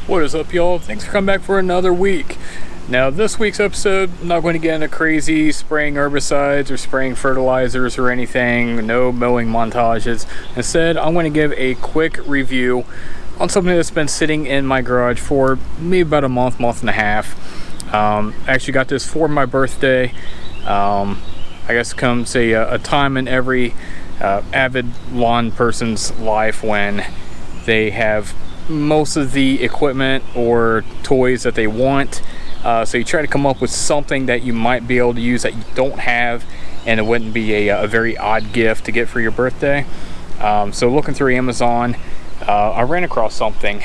What is up, y'all? Thanks for coming back for another week. Now, this week's episode, I'm not going to get into crazy spraying herbicides or spraying fertilizers or anything, no mowing montages. Instead, I'm going to give a quick review on something that's been sitting in my garage for maybe about a month and a half. Actually got this for my birthday. I guess comes a time in every avid lawn person's life when they have most of the equipment or toys that they want. So you try to come up with something that you might be able to use that you don't have, and it wouldn't be a very odd gift to get for your birthday. So looking through Amazon, I ran across something.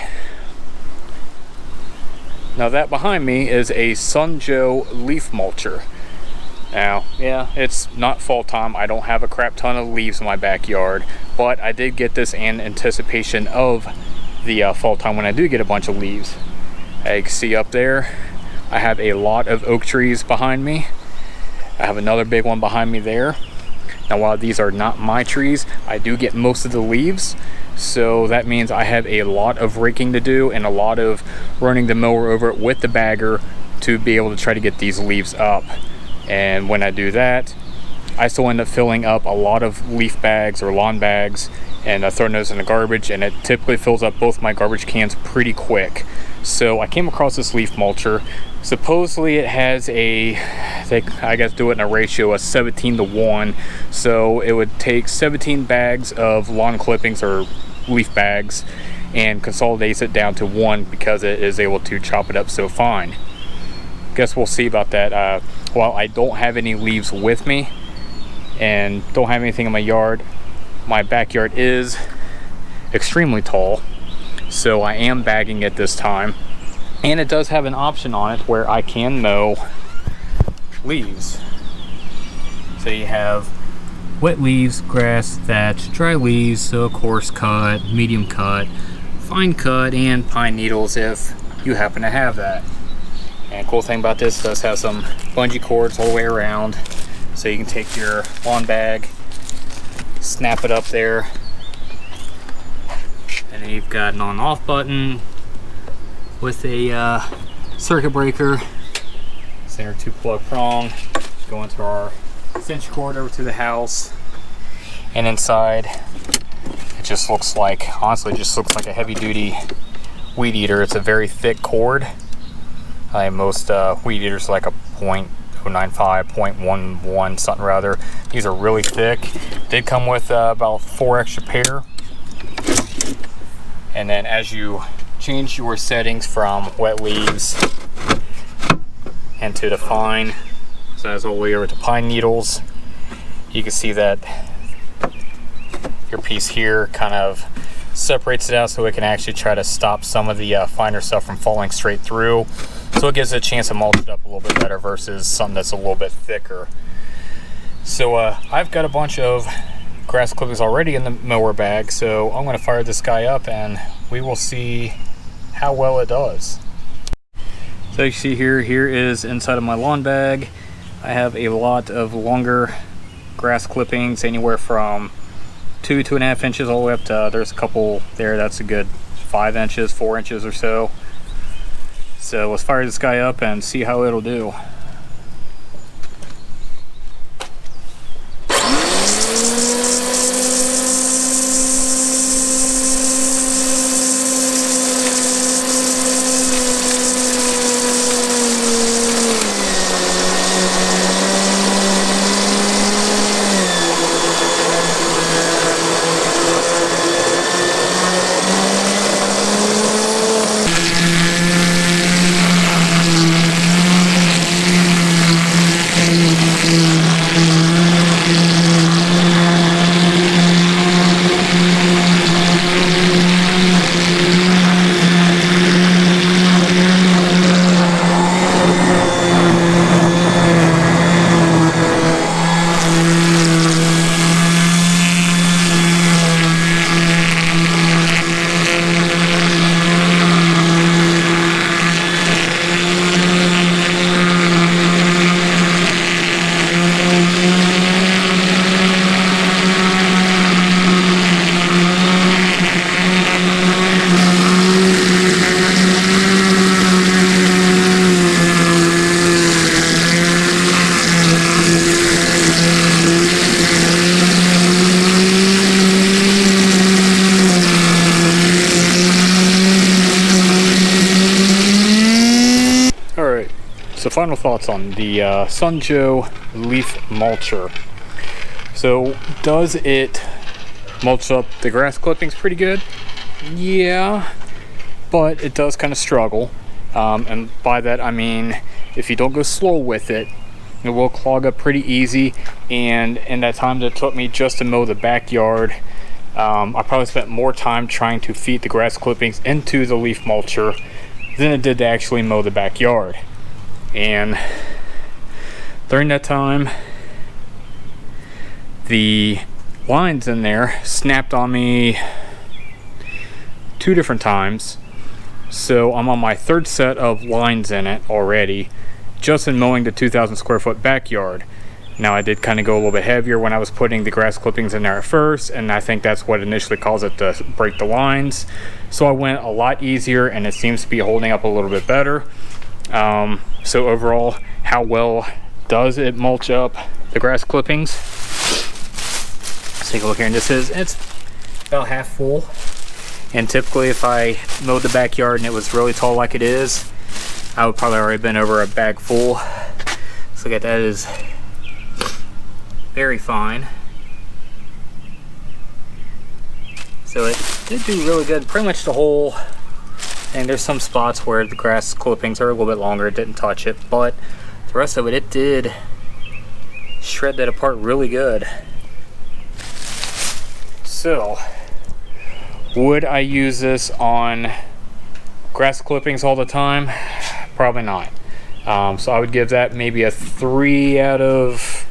Now that behind me is a Sun Joe Leaf Mulcher. Now, yeah, it's not fall time. I don't have a crap ton of leaves in my backyard, but I did get this in anticipation of the fall time when I do get a bunch of leaves. As you can see up there, I have a lot of oak trees behind me. I have another big one behind me there. Now, while these are not my trees, I do get most of the leaves, so that means I have a lot of raking to do and a lot of running the mower over it with the bagger to be able to try to get these leaves up. And when I do that, I still end up filling up a lot of leaf bags or lawn bags and throwing those in the garbage, and it typically fills up both my garbage cans pretty quick. So I came across this leaf mulcher. Supposedly it has I guess do it in a ratio of 17:1. So it would take 17 bags of lawn clippings or leaf bags and consolidates it down to one because it is able to chop it up so fine. Guess we'll see about that. While I don't have any leaves with me and don't have anything in my yard, my backyard is extremely tall, so I am bagging it this time, and it does have an option on it where I can mow leaves. So you have wet leaves, grass, thatch, dry leaves, so coarse cut, medium cut, fine cut, and pine needles if you happen to have that. And cool thing about this, it does have some bungee cords all the way around, so you can take your lawn bag, snap it up there, and then you've got an on-off button with a circuit breaker, center 2-plug prong. Just go into our extension cord over to the house, and inside it just looks like, honestly, it just looks like a heavy-duty weed eater. It's a very thick cord. Most weed eaters are like a 0.095, 0.11, something rather. These are really thick. Did come with about 4 extra pair. And then as you change your settings from wet leaves into the fine, so that's all the way over to pine needles, you can see that your piece here kind of separates it out so it can actually try to stop some of the finer stuff from falling straight through. So it gives it a chance to mulch it up a little bit better versus something that's a little bit thicker. So I've got a bunch of grass clippings already in the mower bag, so I'm going to fire this guy up and we will see how well it does. So you see here is inside of my lawn bag. I have a lot of longer grass clippings, anywhere from 2.5 inches all the way up to, there's a couple there that's a good 5 inches, 4 inches or so. So let's fire this guy up and see how it'll do. So final thoughts on the Sun Joe Leaf Mulcher. So does it mulch up the grass clippings pretty good? Yeah, but it does kind of struggle. And by that I mean if you don't go slow with it, it will clog up pretty easy. And in that time that it took me just to mow the backyard, I probably spent more time trying to feed the grass clippings into the leaf mulcher than it did to actually mow the backyard. And during that time, the lines in there snapped on me 2 different times. So I'm on my 3rd set of lines in it already, just in mowing the 2,000 square foot backyard. Now I did kind of go a little bit heavier when I was putting the grass clippings in there at first, and I think that's what initially caused it to break the lines. So I went a lot easier, and it seems to be holding up a little bit better. So overall, how well does it mulch up the grass clippings? Let's take a look here, and it's about half full. And typically if I mowed the backyard and it was really tall like it is, I would probably already been over a bag full. So look at that, is very fine. So it did do really good pretty much the whole thing. There's some spots where the grass clippings are a little bit longer, it didn't touch it, but the rest of it, it did shred that apart really good. So would I use this on grass clippings all the time? Probably not. So I would give that maybe a 3 out of,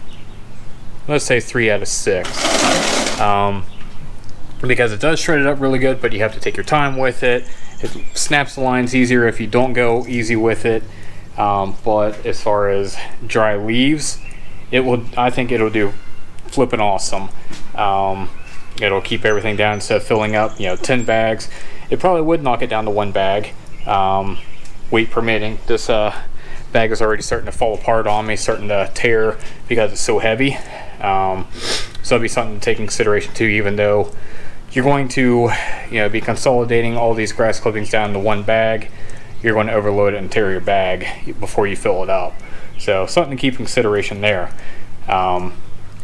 let's say 3 out of 6. Because it does shred it up really good, but you have to take your time with it. It snaps the lines easier if you don't go easy with it. But as far as dry leaves, I think it'll do flipping awesome. It'll keep everything down instead of filling up 10 bags. It probably would knock it down to 1 bag, weight permitting. This bag is already starting to fall apart on me, starting to tear because it's so heavy. So it'll be something to take in consideration too, even though you're going to be consolidating all these grass clippings down to 1 bag. You're going to overload it and tear your bag before you fill it up. So something to keep in consideration there.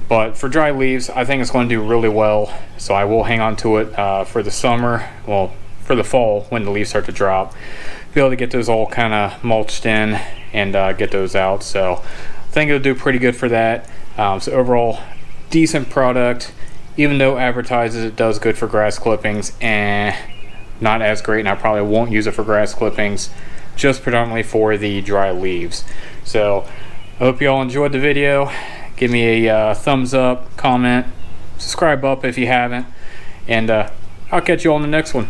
But for dry leaves, I think it's going to do really well. So I will hang on to it for the summer, well, for the fall when the leaves start to drop. Be able to get those all kind of mulched in and get those out. So I think it'll do pretty good for that. So overall, decent product. Even though it advertises it does good for grass clippings, not as great, and I probably won't use it for grass clippings, just predominantly for the dry leaves. So I hope you all enjoyed the video. Give me a thumbs up, comment, subscribe up if you haven't, and I'll catch you all in the next one.